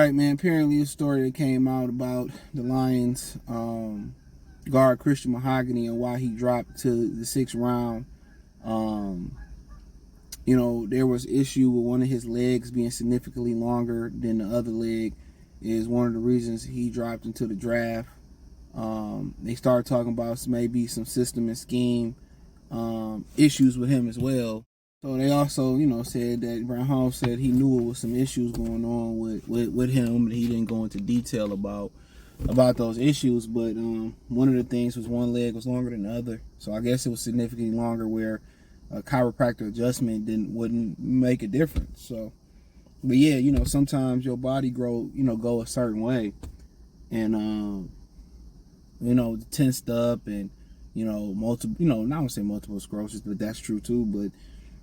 right, man. Apparently, a story that came out about the Lions guard Christian Mahogany and why he dropped to the 6th round. There was issue with one of his legs being significantly longer than the other leg. Is one of the reasons he dropped into the draft. They started talking about maybe some system and scheme issues with him as well. So they also, said that Brown Holmes said he knew it was some issues going on with him, and he didn't go into detail about those issues. But one of the things was one leg was longer than the other, so I guess it was significantly longer where a chiropractor adjustment wouldn't make a difference. So, but yeah, sometimes your body go a certain way, and tensed up and multiple, not gonna say multiple sclerosis, but that's true too. But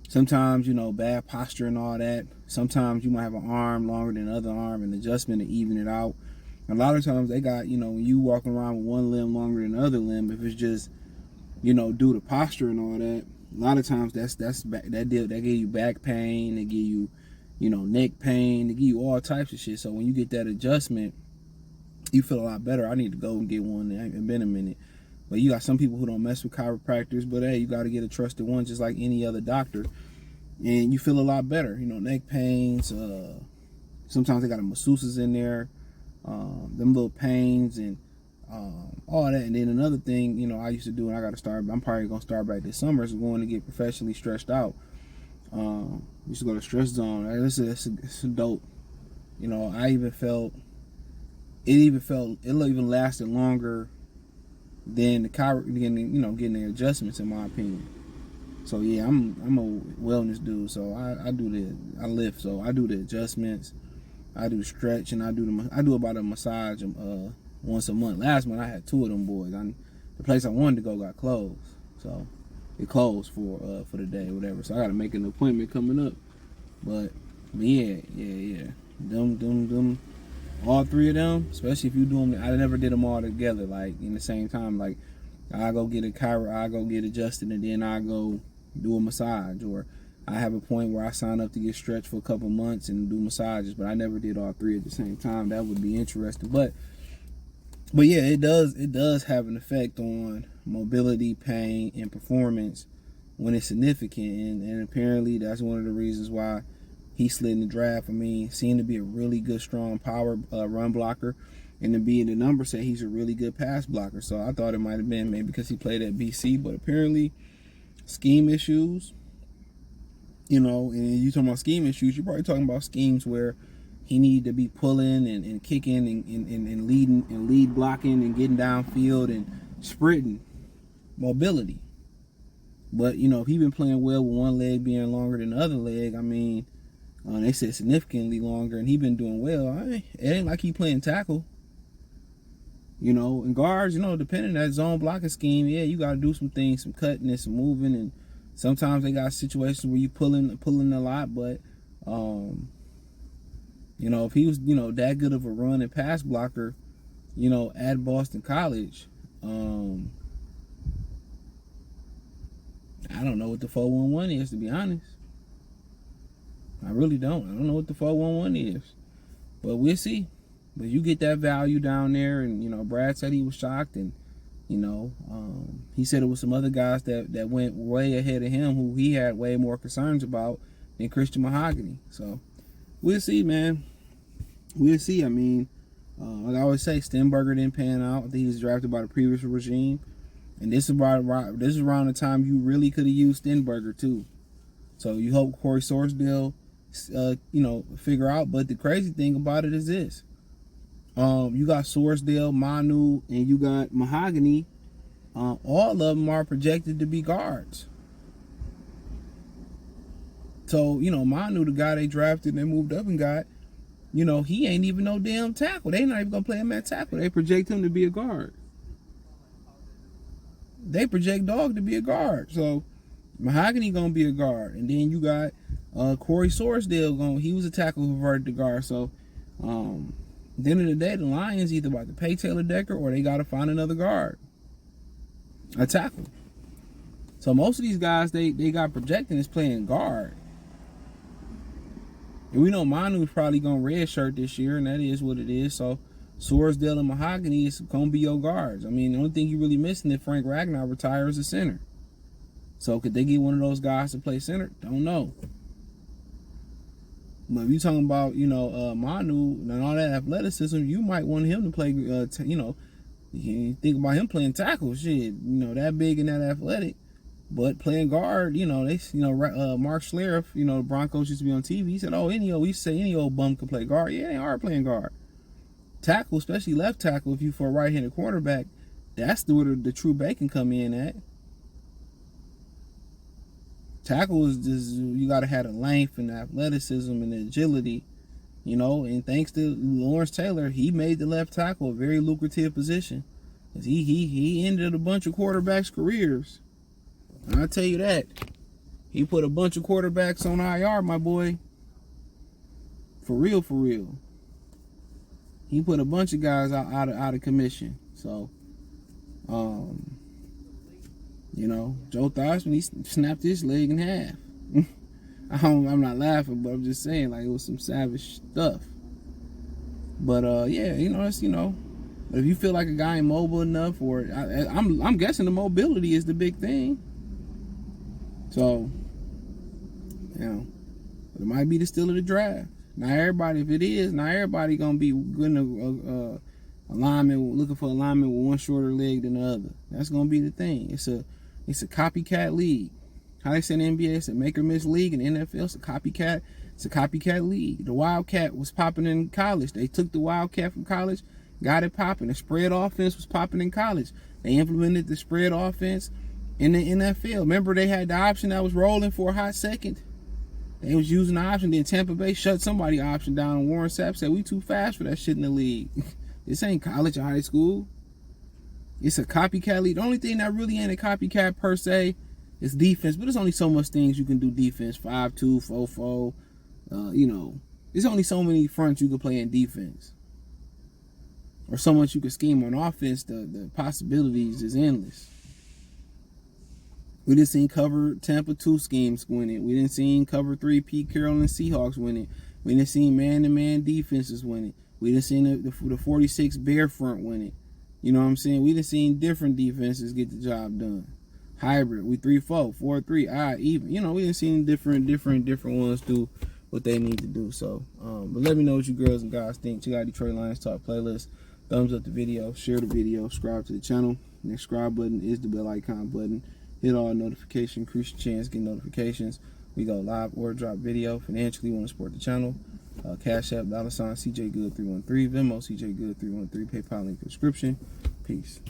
sometimes, bad posture and all that. Sometimes you might have an arm longer than the other arm, and adjustment to even it out. A lot of times they got, when you walking around with one limb longer than the other limb, if it's just, due to posture and all that, a lot of times that give you back pain, they give you, neck pain, they give you all types of shit. So when you get that adjustment, you feel a lot better. I need to go and get one. It ain't been a minute. But you got some people who don't mess with chiropractors, but hey, you got to get a trusted one just like any other doctor. And you feel a lot better. Neck pains, sometimes they got a masseuses in there, them little pains and all that. And then another thing, I used to do, and I got to start, I'm probably going to start back this summer, is going to get professionally stretched out. Used to go to Stress Zone. It's dope. I even felt, it even lasted longer than the getting the adjustments, in my opinion. So yeah, I'm a wellness dude. So I lift. So I do the adjustments, I do stretch, and I do about a massage once a month. Last month I had 2 of them boys. The place I wanted to go got closed, so it closed for the day or whatever. So I got to make an appointment coming up. But yeah. Them. All 3 of them, especially if you do them, I never did them all together, like in the same time. Like I go get I go get adjusted, and then I go do a massage, or I have a point where I sign up to get stretched for a couple months and do massages. But I never did all 3 at the same time. That would be interesting. But yeah, it does have an effect on mobility, pain, and performance when it's significant, and apparently that's one of the reasons why he slid in the draft. I mean, seemed to be a really good, strong power run blocker, and to be in the number set, he's a really good pass blocker. So I thought it might have been maybe because he played at BC, but apparently scheme issues. And you talking about scheme issues, you're probably talking about schemes where he needed to be pulling and kicking and leading and lead blocking and getting downfield and sprinting, mobility. But if he been playing well with one leg being longer than the other leg, I mean, they said significantly longer, and he been doing well. It ain't like he playing tackle. And guards, depending on that zone blocking scheme, yeah, you got to do some things, some cutting and some moving, and sometimes they got situations where you pulling a lot. But if he was that good of a run and pass blocker, at Boston College, I don't know what the 411 is, to be honest. I really don't. I don't know what the 411 is. But we'll see. But you get that value down there, and Brad said he was shocked, and he said it was some other guys that went way ahead of him who he had way more concerns about than Christian Mahogany. So we'll see, man. We'll see. I mean, like I always say, Stenberger didn't pan out. I think he was drafted by the previous regime, and this is around the time you really could have used Stenberger too. So you hope Corey Sorsdale figure out. But the crazy thing about it is this. You got Sorsdale, Manu, and you got Mahogany. All of them are projected to be guards. So, Manu, the guy they drafted and they moved up and got, he ain't even no damn tackle. They not even going to play him at tackle. They project him to be a guard. They project Dog to be a guard. So, Mahogany going to be a guard. And then you got Corey Sorsdale he was a tackle who converted to guard. So, at the end of the day, the Lions either about to pay Taylor Decker or they got to find another guard, a tackle. So most of these guys they got projecting is playing guard. And we know Manu's probably going to redshirt this year, and that is what it is. So Sorsdale and Mahogany is going to be your guards. I mean, the only thing you're really missing if Frank Ragnar retires is center. So could they get one of those guys to play center? Don't know. But if you're talking about, you know, Manu and all that athleticism, you might want him to play, you know, you think about him playing tackle, shit, you know, that big and that athletic. But playing guard, you know, Mark Schlereth, you know, the Broncos used to be on TV. He said, oh, we say any old bum can play guard. Yeah, they are playing guard. Tackle, especially left tackle, if you for a right-handed quarterback, that's where the true bacon come in at. Tackle is just, you got to have the length and the athleticism and the agility, you know, and thanks to Lawrence Taylor, he made the left tackle a very lucrative position. Because he ended a bunch of quarterbacks' careers. I'll tell you that. He put a bunch of quarterbacks on IR, my boy. For real, for real. He put a bunch of guys out of commission. So, you know, Joe Theismann, he snapped his leg in half. I'm not laughing, but I'm just saying, like, it was some savage stuff. But yeah, you know, it's, you know, but if you feel like a guy ain't mobile enough, or I'm guessing the mobility is the big thing. So, you know, but it might be the steal of the draft. Now everybody, if it is, now everybody gonna be good alignment, looking for alignment with one shorter leg than the other. That's gonna be the thing. It's a copycat league. How they say in the NBA, it's a make or miss league. In the NFL, it's a copycat. It's a copycat league. The Wildcat was popping in college. They took the Wildcat from college, got it popping. The spread offense was popping in college. They implemented the spread offense in the NFL. Remember, they had the option that was rolling for a hot second. They was using the option. Then Tampa Bay shut somebody option down. And Warren Sapp said, we too fast for that shit in the league. This ain't college or high school. It's a copycat league. The only thing that really ain't a copycat per se is defense. But there's only so much things you can do defense. 5-2, 4-4. You know, there's only so many fronts you can play in defense. Or so much you can scheme on offense. The possibilities is endless. We didn't see cover Tampa 2 schemes win it. We didn't see cover 3 Pete Carroll and Seahawks win it. We didn't see man-to-man defenses win it. We didn't see the 46 Bear front win it. You know what I'm saying? We didn't see different defenses get the job done. Hybrid, we 3-4, 4-3, odd, even. You know, we didn't see different ones do what they need to do. So, but let me know what you girls and guys think. Check out Detroit Lions Talk playlist. Thumbs up the video, share the video, subscribe to the channel. The subscribe button is the bell icon button. Hit all notifications, increase your chance getting notifications. We go live or drop video. Financially, want to support the channel. Cash App, $CJ Good 313, Venmo, CJ Good 313, PayPal link description. Peace.